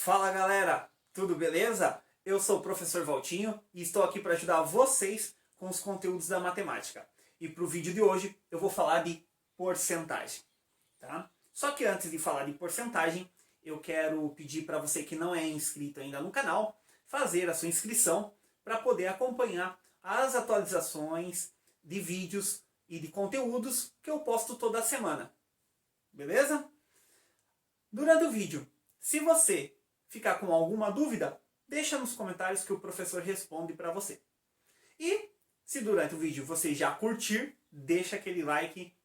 Fala galera, tudo beleza? Eu sou o professor Valtinho e estou aqui para ajudar vocês com os conteúdos da matemática. E para o vídeo de hoje eu vou falar de porcentagem, tá? Só que antes de falar de porcentagem, eu quero pedir para você que não é inscrito ainda no canal, fazer a sua inscrição para poder acompanhar as atualizações de vídeos e de conteúdos que eu posto toda semana. Beleza? Durante o vídeo, se você ficar com alguma dúvida, deixa nos comentários que o professor responde para você. E se durante o vídeo você já curtir, deixa aquele like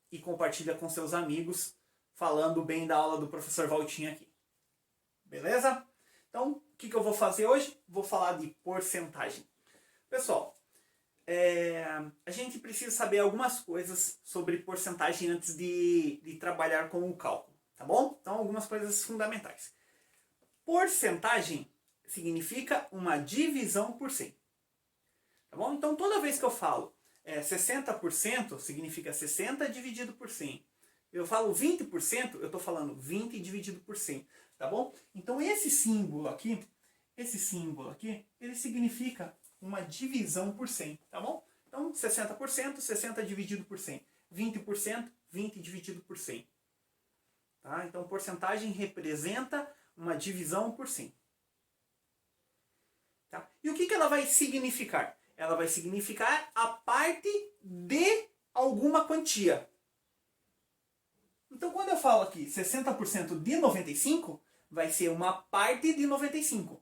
e compartilha com seus amigos, falando bem da aula do professor Valtinho aqui. Beleza? Então, o que eu vou fazer hoje? Vou falar de porcentagem. Pessoal, a gente precisa saber algumas coisas sobre porcentagem antes de trabalhar com o cálculo, tá bom? Então, algumas coisas fundamentais. Porcentagem significa uma divisão por 100. Tá bom? Então, toda vez que eu falo 60%, significa 60 dividido por 100. Eu falo 20%, eu estou falando 20 dividido por 100. Tá bom? Então, esse símbolo aqui, ele significa uma divisão por 100. Tá bom? Então, 60%, 60 dividido por 100. 20%, 20 dividido por 100. Tá? Então, porcentagem representa uma divisão por 100. Tá? E o que ela vai significar? Ela vai significar a parte de alguma quantia. Então, quando eu falo aqui 60% de 95, vai ser uma parte de 95.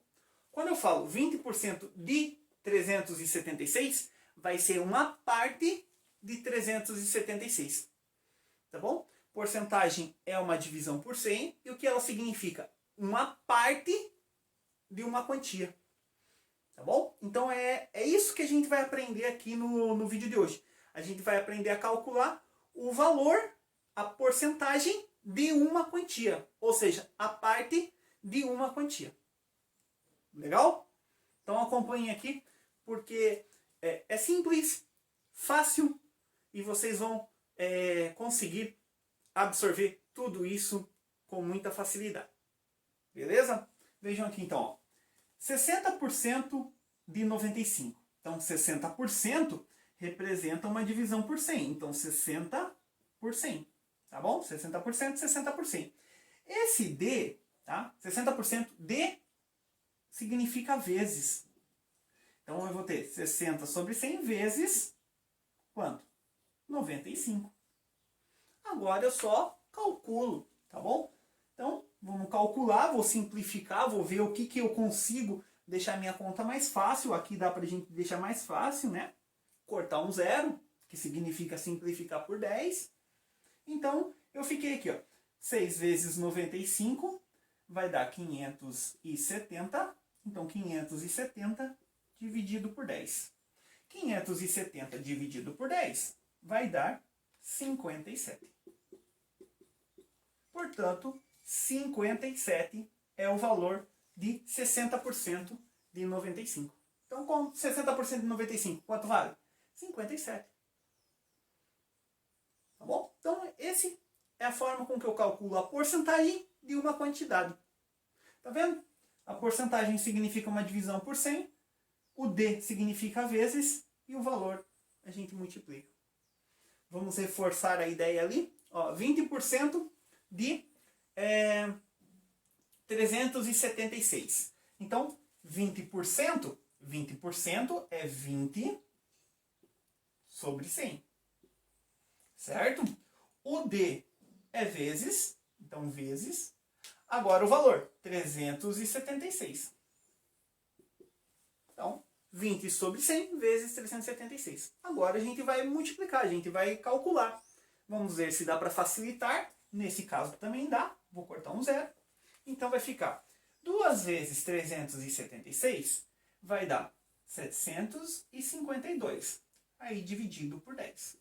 Quando eu falo 20% de 376, vai ser uma parte de 376. Tá bom? Porcentagem é uma divisão por 100. E o que ela significa? Uma parte de uma quantia. Tá bom? Então é isso que a gente vai aprender aqui no vídeo de hoje. A gente vai aprender a calcular o valor, a porcentagem de uma quantia. Ou seja, a parte de uma quantia. Legal? Então acompanhem aqui, porque é simples, fácil e vocês vão conseguir absorver tudo isso com muita facilidade. Beleza? Vejam aqui então. Ó. 60% de 95. Então 60% representa uma divisão por 100. Então 60 por 100. Tá bom? 60%, 60 por 100. Esse D, tá? 60% de significa vezes. Então eu vou ter 60 sobre 100 vezes quanto? 95. Agora eu só calculo, tá bom? Então, vamos calcular, vou simplificar, vou ver o que eu consigo deixar minha conta mais fácil. Aqui dá pra gente deixar mais fácil, né? Cortar um zero, que significa simplificar por 10. Então, eu fiquei aqui, ó. 6 vezes 95 vai dar 570. Então, 570 dividido por 10. 570 dividido por 10 vai dar 57. Portanto, 57 é o valor de 60% de 95. Então, com 60% de 95, quanto vale? 57. Tá bom? Então, essa é a forma com que eu calculo a porcentagem de uma quantidade. Tá vendo? A porcentagem significa uma divisão por 100, o D significa vezes e o valor a gente multiplica. Vamos reforçar a ideia ali. Ó, 20% de 376. Então, 20% é 20 sobre 100. Certo? O D é vezes, então vezes. Agora o valor, 376. Então, 20 sobre 100 vezes 376. Agora a gente vai multiplicar, a gente vai calcular. Vamos ver se dá para facilitar. Nesse caso também dá. Vou cortar um zero. Então vai ficar 2 vezes 376 vai dar 752. Aí dividido por 10.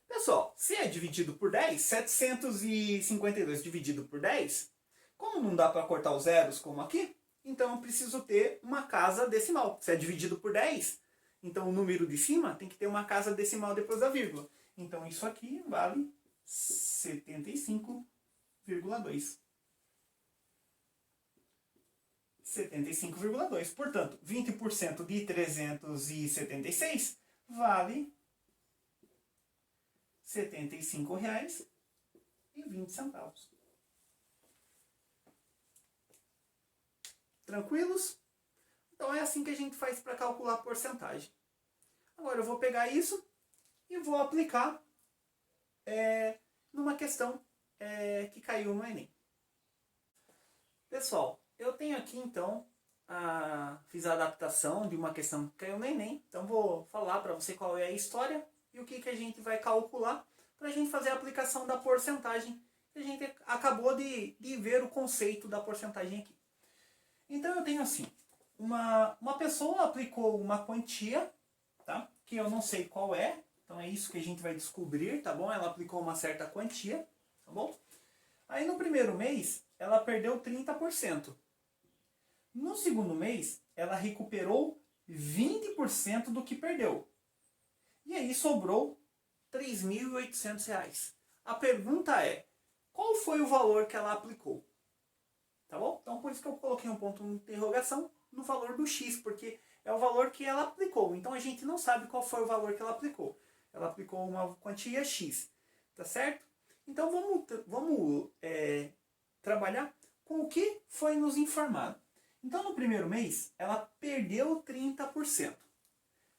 Pessoal, se é dividido por 10, 752 dividido por 10, como não dá para cortar os zeros como aqui, então eu preciso ter uma casa decimal. Se é dividido por 10, então o número de cima tem que ter uma casa decimal depois da vírgula. Então isso aqui vale 75,2. 75,2. Portanto, 20% de 376 vale R$ 75,20. Tranquilos? Então é assim que a gente faz para calcular a porcentagem. Agora eu vou pegar isso e vou aplicar numa questão que caiu no Enem. Pessoal, eu tenho aqui então, fiz a adaptação de uma questão que caiu no Enem. Então vou falar para você qual é a história e o que a gente vai calcular para a gente fazer a aplicação da porcentagem. A gente acabou de ver o conceito da porcentagem aqui. Então eu tenho assim, uma pessoa aplicou uma quantia, tá? Que eu não sei qual é, então é isso que a gente vai descobrir, tá bom? Ela aplicou uma certa quantia, tá bom? Aí no primeiro mês, ela perdeu 30%. No segundo mês, ela recuperou 20% do que perdeu. E aí sobrou R$ 3.800. A pergunta é, qual foi o valor que ela aplicou? Tá bom? Então por isso que eu coloquei um ponto de interrogação no valor do X, porque é o valor que ela aplicou. Então a gente não sabe qual foi o valor que ela aplicou. Ela aplicou uma quantia X, tá certo? Então vamos trabalhar com o que foi nos informado. Então no primeiro mês ela perdeu 30%.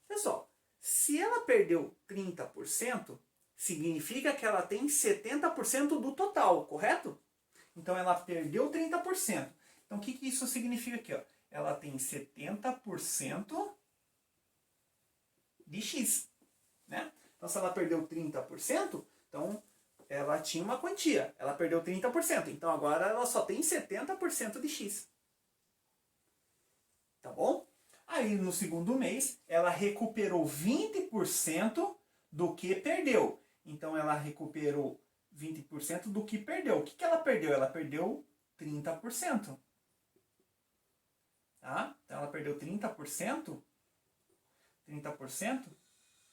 Pessoal, se ela perdeu 30%, significa que ela tem 70% do total, correto? Então ela perdeu 30%. Então o que isso significa aqui? Ó? Ela tem 70% de X. Né? Então se ela perdeu 30%, então ela tinha uma quantia. Ela perdeu 30%. Então agora ela só tem 70% de X. Tá bom? Aí no segundo mês ela recuperou 20% do que perdeu. Então ela recuperou 20% do que perdeu. O que ela perdeu? Ela perdeu 30%. Tá? Então ela perdeu 30%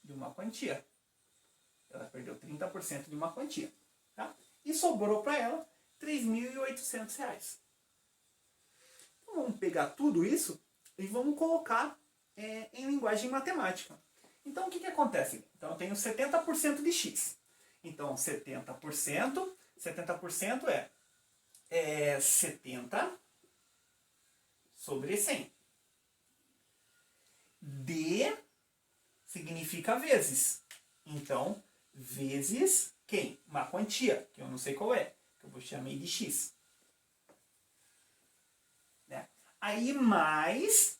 de uma quantia. Ela perdeu 30% de uma quantia. Tá? E sobrou para ela R$ 3.800. Então vamos pegar tudo isso e vamos colocar em linguagem matemática. Então o que acontece? Então eu tenho 70% de X. Então 70% é 70 sobre 100. D significa vezes. Então, vezes quem? Uma quantia, que eu não sei qual é, que eu vou chamar de X. Né? Aí mais,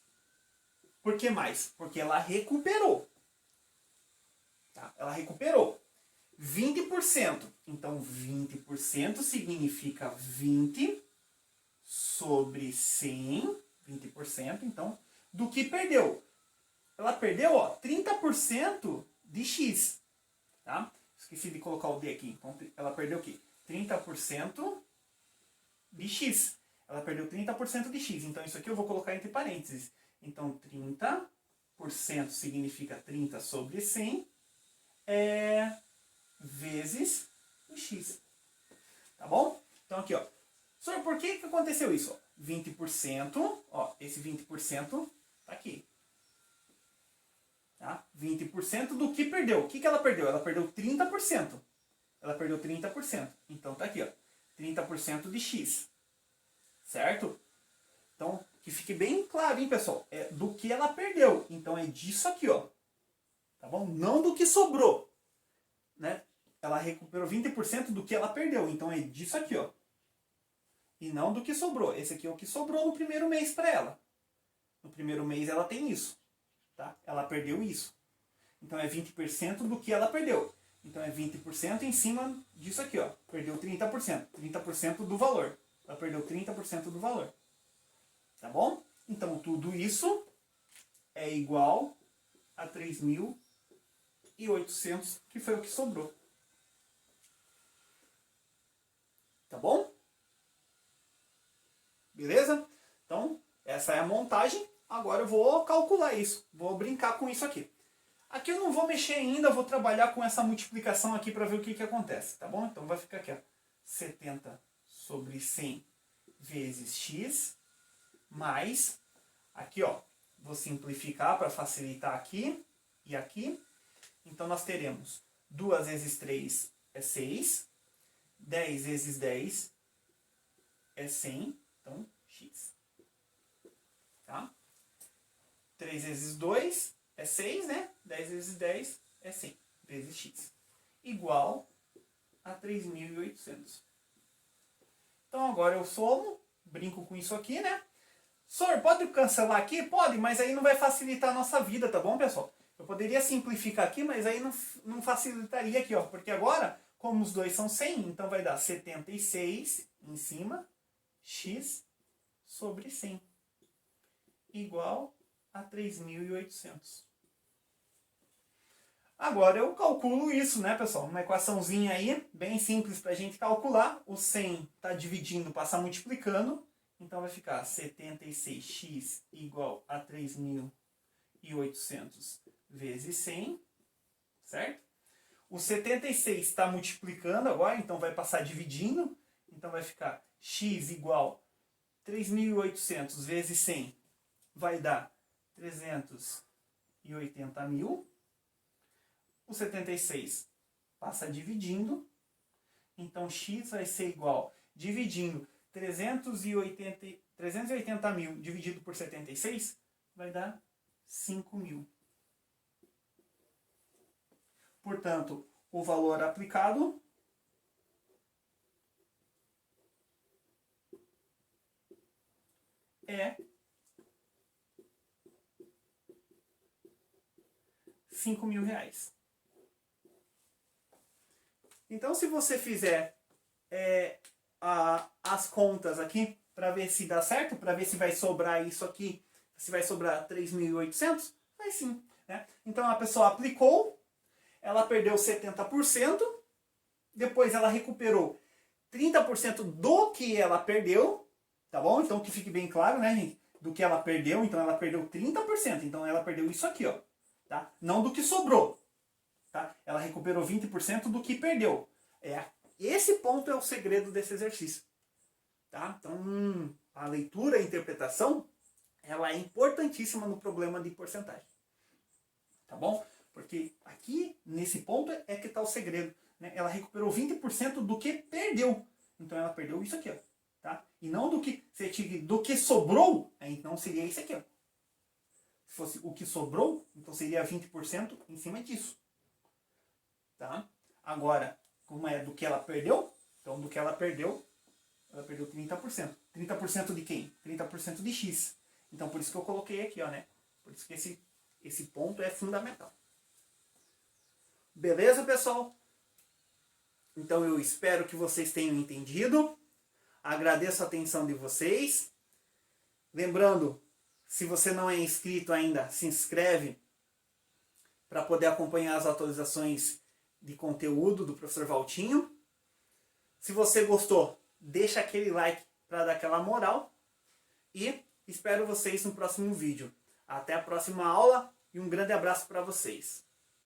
por que mais? Porque ela recuperou. Tá? Ela recuperou 20%. Então, 20% significa 20 sobre 100, 20%, então, do que perdeu. Ela perdeu, ó, 30% de X. Tá? Esqueci de colocar o D aqui. Então, ela perdeu o quê? 30% de X. Ela perdeu 30% de X. Então, isso aqui eu vou colocar entre parênteses. Então, 30% significa 30 sobre 100 vezes o X. Tá bom? Então, aqui, ó. Senhor, por que aconteceu isso? 20%, ó, esse 20% tá aqui. Tá? 20% do que perdeu. O que ela perdeu? Ela perdeu 30%. Ela perdeu 30%. Então tá aqui, ó. 30% de X. Certo? Então, que fique bem claro, hein, pessoal? É do que ela perdeu. Então é disso aqui, ó. Tá bom? Não do que sobrou. Né? Ela recuperou 20% do que ela perdeu. Então é disso aqui, ó. E não do que sobrou. Esse aqui é o que sobrou no primeiro mês para ela. No primeiro mês ela tem isso. Tá? Ela perdeu isso. Então é 20% do que ela perdeu. Então é 20% em cima disso aqui, ó. Perdeu 30%. 30% do valor. Ela perdeu 30% do valor. Tá bom? Então tudo isso é igual a 3.800, que foi o que sobrou. Tá bom? Beleza? Então, essa é a montagem. Agora eu vou calcular isso. Vou brincar com isso aqui. Aqui eu não vou mexer ainda, vou trabalhar com essa multiplicação aqui para ver o que acontece. Tá bom? Então vai ficar aqui, ó. 70 sobre 100 vezes x mais, aqui ó, vou simplificar para facilitar aqui e aqui. Então nós teremos 2 vezes 3 é 6, 10 vezes 10 é 100, então x. Tá? 3 vezes 2 é 6, né? 10 vezes 10 é 100 vezes x. Igual a 3.800. Então agora eu somo, brinco com isso aqui, né? Senhor, pode cancelar aqui? Pode, mas aí não vai facilitar a nossa vida, tá bom, pessoal? Eu poderia simplificar aqui, mas aí não facilitaria aqui, ó. Porque agora, como os dois são 100, então vai dar 76 em cima, x sobre 100. Igual a 3.800. Agora eu calculo isso, né, pessoal? Uma equaçãozinha aí, bem simples para a gente calcular. O 100 está dividindo, passa multiplicando. Então vai ficar 76x igual a 3.800 vezes 100, certo? O 76 está multiplicando agora, então vai passar dividindo. Então vai ficar x igual a 3.800 vezes 100, vai dar 380.000. O 76 passa dividindo, então x vai ser igual, dividindo 380.000 dividido por 76, vai dar 5.000. Portanto, o valor aplicado é 5.000 reais. Então, se você fizer as contas aqui, para ver se dá certo, para ver se vai sobrar isso aqui, se vai sobrar 3.800, vai sim. Né? Então, a pessoa aplicou, ela perdeu 70%, depois ela recuperou 30% do que ela perdeu, tá bom? Então, que fique bem claro, né, gente? Do que ela perdeu, então ela perdeu 30%, então ela perdeu isso aqui, ó, tá? Não do que sobrou. Tá? Ela recuperou 20% do que perdeu. Esse ponto é o segredo desse exercício. Tá? Então, a leitura e a interpretação, ela é importantíssima no problema de porcentagem. Tá bom? Porque aqui, nesse ponto, é que está o segredo. Né? Ela recuperou 20% do que perdeu. Então, ela perdeu isso aqui. Ó, tá? E não do que sobrou, então seria isso aqui. Ó. Se fosse o que sobrou, então seria 20% em cima disso. Tá? Agora, como é do que ela perdeu, então do que ela perdeu 30%. 30% de quem? 30% de x. Então por isso que eu coloquei aqui, ó, né? Por isso que esse ponto é fundamental. Beleza, pessoal? Então eu espero que vocês tenham entendido. Agradeço a atenção de vocês. Lembrando, se você não é inscrito ainda, se inscreve para poder acompanhar as atualizações de conteúdo do professor Valtinho. Se você gostou, deixa aquele like para dar aquela moral. E espero vocês no próximo vídeo. Até a próxima aula e um grande abraço para vocês.